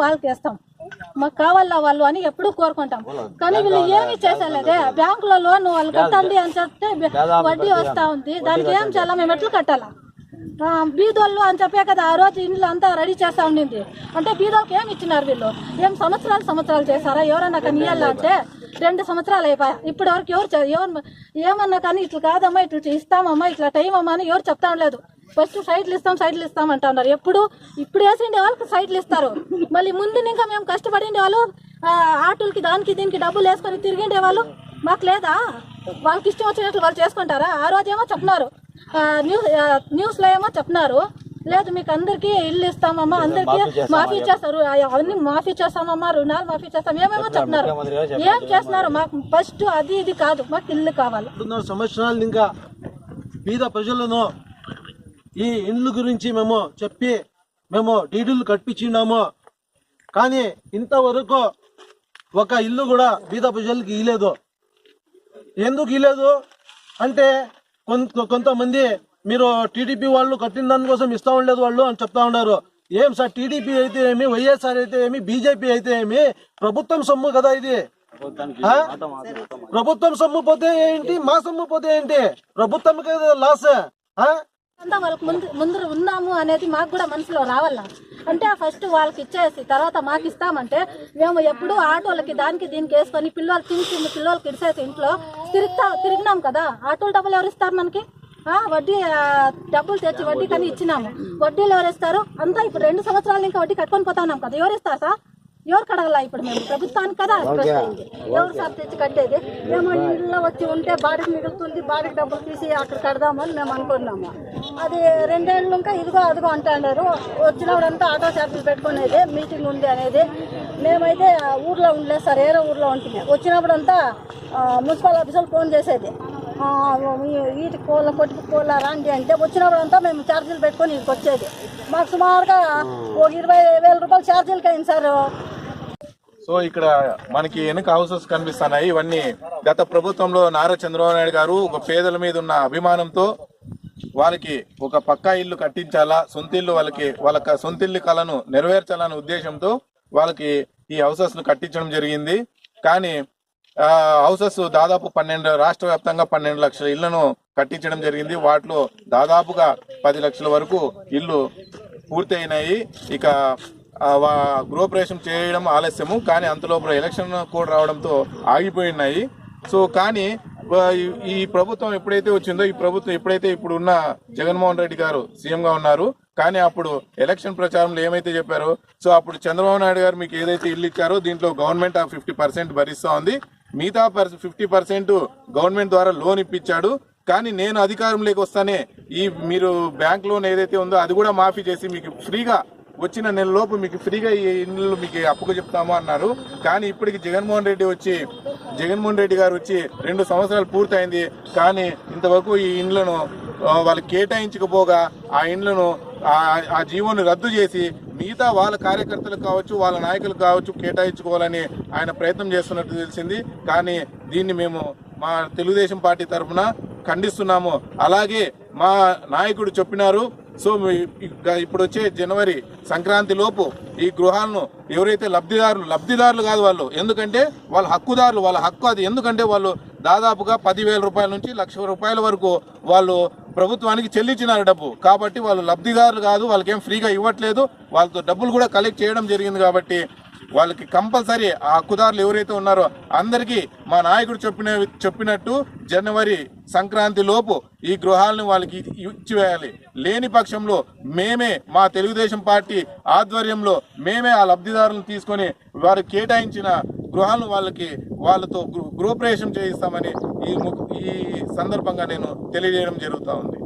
వాళ్ళకి వేస్తాం, మాకు కావాలా వాళ్ళు అని ఎప్పుడు కోరుకుంటాం. కానీ వీళ్ళు ఏమి చేసేలేదే. బ్యాంకులో లోన్ వాళ్ళు కట్టండి అని చెప్తే వడ్డీ వస్తా ఉంది, దానికి ఏం చేయాలా, మేము ఎట్లు కట్టాలా? బీదోళ్ళు అని చెప్పే కదా ఆ రోజు ఇంట్లో అంతా రెడీ చేస్తా ఉండింది. అంటే బీదోళ్ళకి ఏమి ఇచ్చినారు వీళ్ళు? ఏం సంవత్సరాలు చేశారా? ఎవరన్నా కానీ ఇవ్వాలంటే 2 సంవత్సరాలు అయిపోయా. ఇప్పటి వరకు ఎవరు ఏమన్నా కానీ ఇట్లా కాదమ్మా, ఇట్లా ఇస్తామమ్మా, ఇట్లా టైం అమ్మా అని ఎవరు చెప్తా ఉండలేదు. ఫస్ట్ సైట్లు ఇస్తాం అంటా ఉన్నారు. ఇప్పుడు వేసిండే వాళ్ళకి సైట్లు ఇస్తారు, మళ్ళీ ముందు ఇంకా మేము కష్టపడిండే వాళ్ళు ఆటోలకి దానికి దీనికి డబ్బులు వేసుకొని తిరిగిండే వాళ్ళు మాకు లేదా? వాళ్ళకి ఇష్టం వచ్చినట్లు వాళ్ళు చేసుకుంటారా? ఆ రోజేమో చెప్తున్నారు, న్యూస్లో ఏమో చెప్తున్నారు, లేదు మీకు అందరికీ ఇల్లు ఇస్తామమ్మా, అందరికీ మాఫీ చేస్తారు, అవన్నీ మాఫీ చేస్తామమ్మా, రుణాలు మాఫీ చేస్తాం, ఏమేమో చెప్తున్నారు. ఏం చేస్తున్నారు? మాకు ఫస్ట్ అది ఇది కాదు, మాకు ఇల్లు కావాలి. సంవత్సరాలు ఇంకా బీద ప్రజలను ఈ ఇండ్ల గురించి మేము డీడీలు కట్టించినాము, కానీ ఇంతవరకు ఒక ఇల్లు కూడా బీద ప్రజలకి ఇవ్వలేదు. ఎందుకు ఇవ్వలేదు అంటే కొంతమంది మీరు టీడీపీ వాళ్ళు కట్టిన దానికోసం ఇస్తా ఉండలేదు వాళ్ళు అని చెప్తా ఉన్నారు. ఏం సార్, టీడీపీ అయితే ఏమి, వైఎస్ఆర్ అయితే ఏమి, బీజేపీ అయితే ఏమి, ప్రభుత్వం సొమ్ము కదా ఇది. ప్రభుత్వం సొమ్ము పోతే ఏంటి, మా సొమ్ము పోతే ఏంటి? ప్రభుత్వం లాస్. వాళ్ళకి ముందు ఉన్నాము అనేది మాకు కూడా మనసులో రావాల. అంటే ఫస్ట్ వాళ్ళకి ఇచ్చేసి తర్వాత మాకు ఇస్తామంటే మేము ఎప్పుడు ఆటోలకి దానికి దీనికి వేసుకొని పిల్లలకి ఇడిసేసి ఇంట్లో తిరిగినాం కదా. ఆటోల డబ్బులు ఎవరు ఇస్తారు మనకి? వడ్డీ డబ్బులు తెచ్చి వడ్డీ కానీ ఇచ్చినాము, వడ్డీలు ఎవరు ఇస్తారు? అంతా ఇప్పుడు 2 సంవత్సరాలు ఇంకా వడ్డీ కట్టుకొని పోతా ఉన్నాం కదా. ఎవరు ఇస్తారు సార్? ఎవరు కడగల? ఇప్పుడు మేము ప్రభుత్వానికి కదా ఎవరు సార్ తెచ్చి కట్టేది? మేము ఇంట్లో వచ్చి ఉంటే బాడీకి మిగులుతుంది, బాడీకి డబ్బులు తీసి అక్కడ కడదామని మేము అనుకున్నాము. అది 2 ఏళ్ళు ఇంకా ఇదిగో అదిగో అంటున్నారు. వచ్చినప్పుడంతా ఆటో ఛార్జీలు పెట్టుకునేది, మీటింగ్ ఉంది అనేది. మేమైతే ఊర్లో ఉండలేదు సార్, ఏదో ఊర్లో ఉంటుంది. వచ్చినప్పుడంతా మున్సిపల్ ఆఫీసులు ఫోన్ చేసేది, వీటికి కొట్టుకోలా రాండి అంటే వచ్చినప్పుడంతా మేము ఛార్జీలు పెట్టుకొని ఇక్కడికి వచ్చేది. మాకు సుమారుగా ఒక 20,000 రూపాయలు ఛార్జీలకి అయింది సార్. సో ఇక్కడ మనకి వెనుక హౌసెస్ కనిపిస్తున్నాయి. ఇవన్నీ గత ప్రభుత్వంలో నారా చంద్రబాబు నాయుడు గారు ఒక పేదల మీద ఉన్న అభిమానంతో వాళ్ళకి ఒక పక్కా ఇల్లు కట్టించాలా, వాళ్ళ సొంత ఇల్లు కళను నెరవేర్చాలనే ఉద్దేశంతో వాళ్ళకి ఈ హౌసెస్ ను కట్టించడం జరిగింది. కానీ హౌసెస్ దాదాపు 12 రాష్ట్ర వ్యాప్తంగా 12 లక్షల ఇళ్లను కట్టించడం జరిగింది. వాటిలో దాదాపుగా 10 లక్షల వరకు ఇల్లు పూర్తి అయినాయి. ఇక గృహప్రవేశం చేయడం ఆలస్యము, కానీ అంతలోపల ఎలక్షన్ కోడ్ రావడంతో ఆగిపోయినాయి. సో కానీ ఈ ప్రభుత్వం ఎప్పుడైతే వచ్చిందో, ఈ ప్రభుత్వం ఎప్పుడైతే ఇప్పుడు ఉన్న జగన్మోహన్ రెడ్డి గారు సీఎం గా ఉన్నారు, కానీ అప్పుడు ఎలక్షన్ ప్రచారంలో ఏమైతే చెప్పారో, సో అప్పుడు చంద్రబాబు నాయుడు గారు మీకు ఏదైతే ఇల్లు ఇచ్చారో దీంట్లో గవర్నమెంట్ 50% భరిస్తా ఉంది, మిగతా 50% గవర్నమెంట్ ద్వారా లోన్ ఇప్పించాడు. కానీ నేను అధికారంలోకి వస్తానే ఈ మీరు బ్యాంక్ లోన్ ఏదైతే ఉందో అది కూడా మాఫీ చేసి మీకు ఫ్రీగా వచ్చిన నెల లోపు మీకు ఫ్రీగా ఈ ఇళ్ళు మీకు అప్పుగా చెప్తాము అన్నారు. కానీ ఇప్పటికి జగన్మోహన్ రెడ్డి గారు వచ్చి 2 సంవత్సరాలు పూర్తయింది, కానీ ఇంతవరకు ఈ ఇండ్లను వాళ్ళకి కేటాయించకపోగా ఆ ఇండ్లను ఆ జీవోని రద్దు చేసి మిగతా వాళ్ళ కార్యకర్తలకు కావచ్చు, వాళ్ళ నాయకులకు కావచ్చు కేటాయించుకోవాలని ఆయన ప్రయత్నం చేస్తున్నట్టు తెలిసింది. కానీ దీన్ని మేము మా తెలుగుదేశం పార్టీ తరఫున ఖండిస్తున్నాము. అలాగే మా నాయకుడు చెప్పినారు, సో ఇప్పుడు వచ్చే జనవరి సంక్రాంతి లోపు ఈ గృహాలను ఎవరైతే లబ్ధిదారులు కాదు వాళ్ళు, ఎందుకంటే వాళ్ళ హక్కుదారులు, వాళ్ళ హక్కు అది. ఎందుకంటే వాళ్ళు దాదాపుగా 10,000 రూపాయల నుంచి 1,00,000 రూపాయల వరకు వాళ్ళు ప్రభుత్వానికి చెల్లించినారు డబ్బు. కాబట్టి వాళ్ళు లబ్ధిదారులు కాదు, వాళ్ళకేం ఫ్రీగా ఇవ్వట్లేదు, వాళ్ళతో డబ్బులు కూడా కలెక్ట్ చేయడం జరిగింది. కాబట్టి వాళ్ళకి కంపల్సరీ ఆ హక్కుదారులు ఎవరైతే ఉన్నారో అందరికీ మా నాయకుడు చెప్పినట్టు జనవరి సంక్రాంతి లోపు ఈ గృహాలను వాళ్ళకి ఇచ్చివేయాలి. లేని పక్షంలో మేమే మా తెలుగుదేశం పార్టీ ఆధ్వర్యంలో మేమే ఆ లబ్ధిదారులను తీసుకొని వారు కేటాయించిన గృహాలను వాళ్ళతో గృహప్రవేశం చేయిస్తామని ఈ సందర్భంగా నేను తెలియజేయడం జరుగుతూ ఉంది.